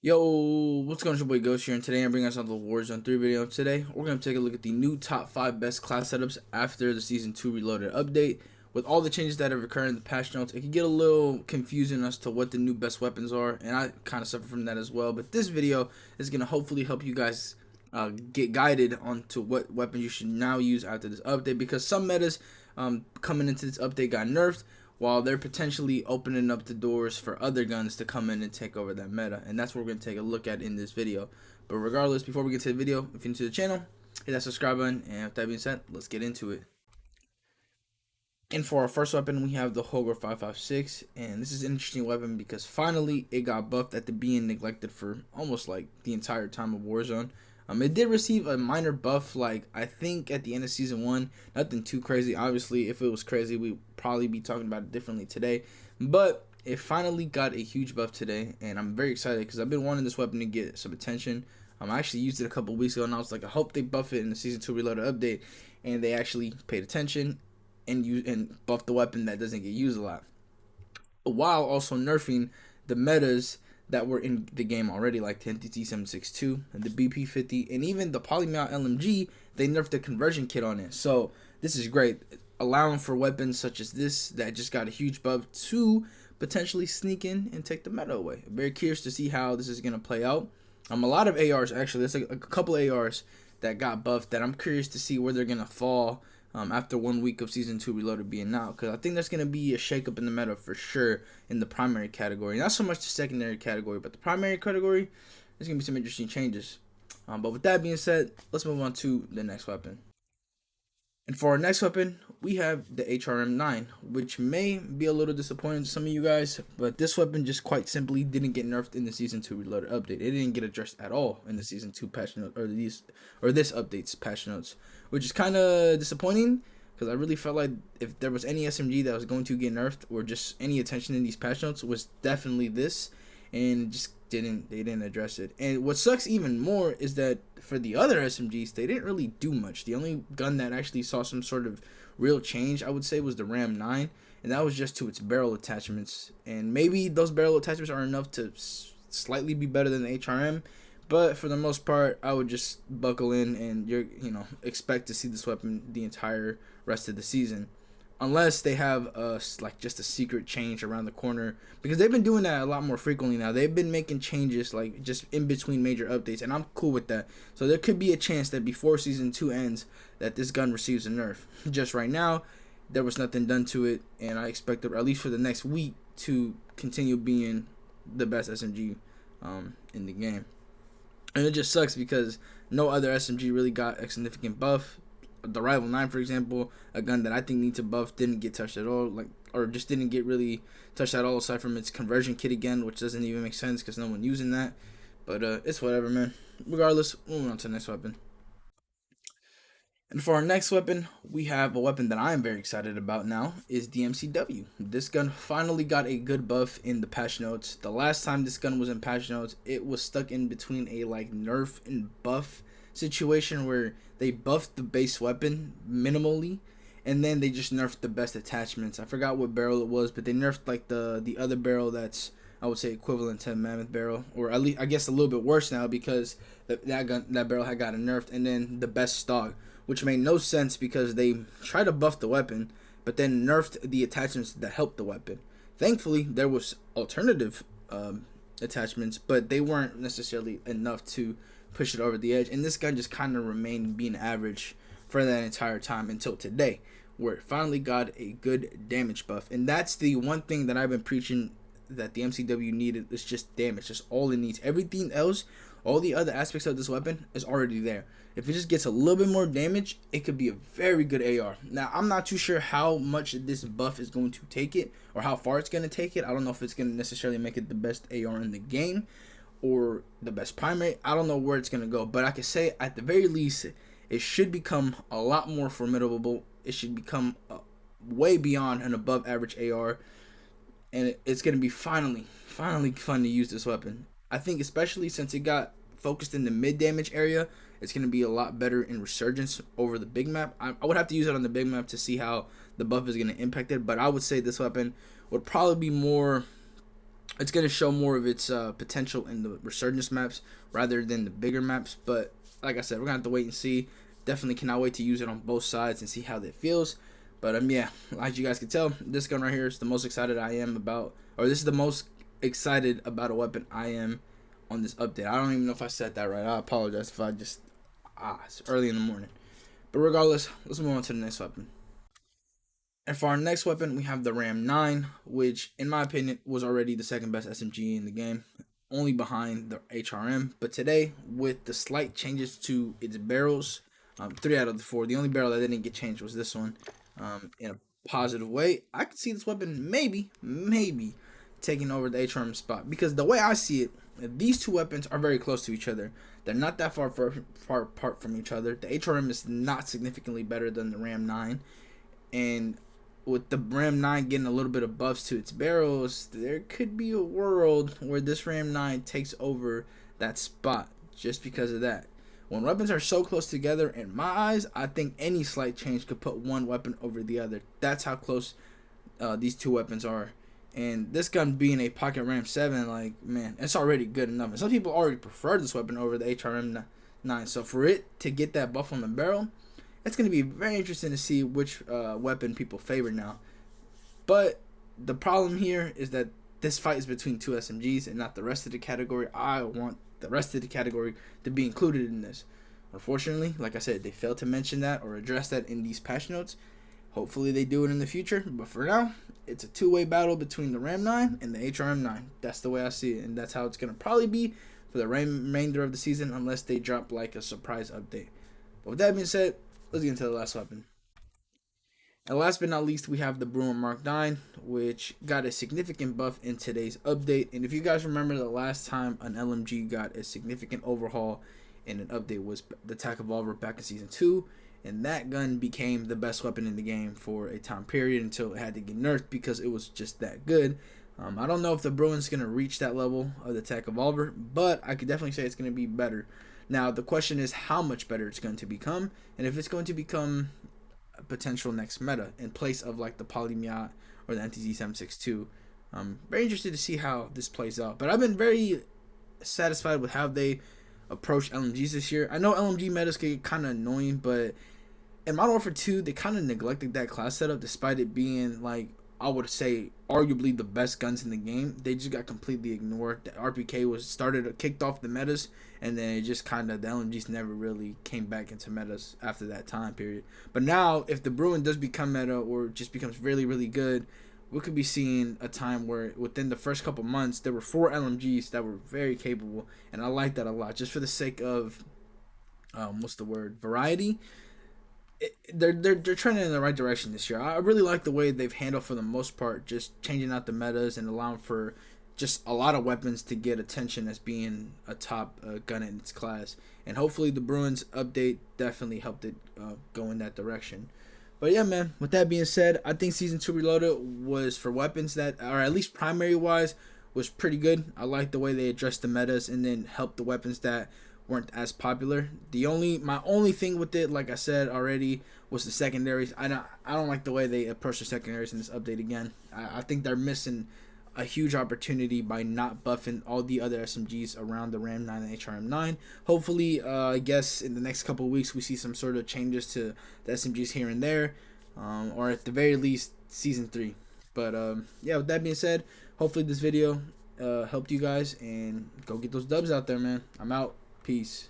Yo, what's going on? It's your boy Ghost here, and today I'm bringing us another Warzone 3 video. Today, we're going to take a look at the new top 5 best class setups after the Season 2 Reloaded update. With all the changes that have occurred in the patch notes, it can get a little confusing as to what the new best weapons are, and I kind of suffer from that as well. But this video is going to hopefully help you guys get guided onto what weapons you should now use after this update, because some metas coming into this update got nerfed, while they're potentially opening up the doors for other guns to come in and take over that meta. And that's what we're going to take a look at in this video. But regardless, before we get to the video, if you're new to the channel, hit that subscribe button. And with that being said, let's get into it. And for our first weapon, we have the Hoger 556. And this is an interesting weapon because finally it got buffed after being neglected for almost like the entire time of Warzone. It did receive a minor buff, like I think at the end of season 1. Nothing too crazy. Obviously, if it was crazy, we'd probably be talking about it differently today. But it finally got a huge buff today, and I'm very excited because I've been wanting this weapon to get some attention. I actually used it a couple weeks ago, and I was like, I hope they buff it in the season 2 Reloaded update, and they actually paid attention and buffed the weapon that doesn't get used a lot, while also nerfing the metas that were in the game already, like the NTT 762 and the BP50 and even the Polymount LMG. They nerfed the conversion kit on it, so this is great, allowing for weapons such as this that just got a huge buff to potentially sneak in and take the meta away. I'm very curious to see how this is going to play out. A lot of ARs, actually, there's a couple of ARs that got buffed that I'm curious to see where they're going to fall after 1 week of Season 2 Reloaded being out, because I think there's going to be a shakeup in the meta for sure in the primary category. Not so much the secondary category, but the primary category, there's going to be some interesting changes. But with that being said, let's move on to the next weapon. And for our next weapon, we have the HRM9, which may be a little disappointing to some of you guys, but this weapon just quite simply didn't get nerfed in the Season 2 Reloaded update. It didn't get addressed at all in the Season 2 patch notes, or this update's patch notes, which is kind of disappointing, because I really felt like if there was any SMG that was going to get nerfed or just any attention in these patch notes, was definitely this, and just they didn't address it. And what sucks even more is that for the other SMGs, they didn't really do much. The only gun that actually saw some sort of real change, I would say, was the Ram 9, and that was just to its barrel attachments. And maybe those barrel attachments are enough to slightly be better than the HRM, but for the most part, I would just buckle in and expect to see this weapon the entire rest of the season, unless they have like just a secret change around the corner, because they've been doing that a lot more frequently now. They've been making changes like just in between major updates, and I'm cool with that. So there could be a chance that before season 2 ends that this gun receives a nerf. Just right now, there was nothing done to it, and I expect it, at least for the next week, to continue being the best SMG in the game. And it just sucks because no other SMG really got a significant buff. The Rival 9, for example, a gun that I think needs a buff, didn't get touched at all, or just didn't get really touched at all, aside from its conversion kit again, which doesn't even make sense because no one using that. But it's whatever, man. Regardless, moving on to the next weapon. And for our next weapon, we have a weapon that I am very excited about now, is the MCW. This gun finally got a good buff in the patch notes. The last time this gun was in patch notes, it was stuck in between a like nerf and buff situation where they buffed the base weapon minimally, and then they just nerfed the best attachments. I forgot what barrel it was, but they nerfed like the other barrel that's, I would say, equivalent to Mammoth barrel, or at least I guess a little bit worse now, because that barrel had gotten nerfed, and then the best stock, which made no sense because they tried to buff the weapon, but then nerfed the attachments that helped the weapon. Thankfully, there was alternative attachments, but they weren't necessarily enough to push it over the edge. And this gun just kind of remained being average for that entire time until today, where it finally got a good damage buff. And that's the one thing that I've been preaching that the MCW needed, is just damage. Just all it needs. Everything else, all the other aspects of this weapon is already there. If it just gets a little bit more damage, it could be a very good AR. Now, I'm not too sure how much this buff is going to take it, or how far it's going to take it. I don't know if it's going to necessarily make it the best AR in the game, or the best primary. I don't know where it's going to go, but I can say at the very least, it should become a lot more formidable. It should become way beyond an above average AR, and it's going to be finally fun to use this weapon. I think especially since it got focused in the mid damage area, it's going to be a lot better in Resurgence over the big map. I would have to use it on the big map to see how the buff is going to impact it, but I would say this weapon would probably be more It's going to show more of its potential in the resurgence maps rather than the bigger maps. But like I said, we're going to have to wait and see. Definitely cannot wait to use it on both sides and see how that feels. But yeah, as you guys can tell, this gun right here is the most excited I am about, or this is the most excited about a weapon I am on this update. I don't even know if I said that right. I apologize if I just it's early in the morning. But regardless, let's move on to the next weapon. And for our next weapon, we have the Ram 9, which, in my opinion, was already the second best SMG in the game, only behind the HRM. But today, with the slight changes to its barrels, 3 out of the 4, the only barrel that didn't get changed was this one, in a positive way. I could see this weapon maybe taking over the HRM spot, because the way I see it, these two weapons are very close to each other. They're not that far apart from each other. The HRM is not significantly better than the Ram 9, and with the Ram 9 getting a little bit of buffs to its barrels, there could be a world where this Ram 9 takes over that spot just because of that. When weapons are so close together, in my eyes, I think any slight change could put one weapon over the other. That's how close these two weapons are. And this gun being a Pocket Ram 7, like, man, it's already good enough. And some people already prefer this weapon over the HRM 9. So for it to get that buff on the barrel, it's going to be very interesting to see which weapon people favor now. But the problem here is that this fight is between two SMGs and not the rest of the category. I want the rest of the category to be included in this. Unfortunately, like I said, they failed to mention that or address that in these patch notes. Hopefully they do it in the future. But for now, it's a two-way battle between the Ram 9 and the HRM 9. That's the way I see it. And that's how it's going to probably be for the remainder of the season, unless they drop like a surprise update. But with that being said, let's get into the last weapon. And last but not least, we have the Bruin Mark 9, which got a significant buff in today's update. And if you guys remember, the last time an LMG got a significant overhaul in an update was the TAC Evolver back in Season 2. And that gun became the best weapon in the game for a time period until it had to get nerfed because it was just that good. I don't know if the Bruin's going to reach that level of the TAC Evolver, but I could definitely say it's going to be better. Now, the question is how much better it's going to become, and if it's going to become a potential next meta in place of like the Polymiat or the MTZ 762. I'm very interested to see how this plays out. But I've been very satisfied with how they approach LMGs this year. I know LMG metas get kind of annoying, but in Modern Warfare 2, they kind of neglected that class setup despite it being, like, I would say, arguably the best guns in the game. They just got completely ignored. The RPK was kicked off the metas, and then it just kind of, the LMGs never really came back into metas after that time period. But now, if the Bruin does become meta or just becomes really, really good, we could be seeing a time where within the first couple months, there were 4 LMGs that were very capable, and I like that a lot, just for the sake of, variety. They're trending in the right direction this year. I really like the way they've handled, for the most part, just changing out the metas and allowing for just a lot of weapons to get attention as being a top gun in its class. And hopefully the Bruins update definitely helped it go in that direction. But yeah, man, with that being said, I think Season 2 Reloaded was, for weapons that, or at least primary-wise, was pretty good. I like the way they addressed the metas and then helped the weapons that weren't as popular. My only thing with it, like I said already, was the secondaries. I don't like the way they approach the secondaries in this update again. I think they're missing a huge opportunity by not buffing all the other SMGs around the Ram 9 and HRM 9. Hopefully, I guess in the next couple of weeks we see some sort of changes to the SMGs here and there, or at the very least Season 3. But yeah, with that being said, hopefully this video helped you guys, and go get those dubs out there, man. I'm out. Peace.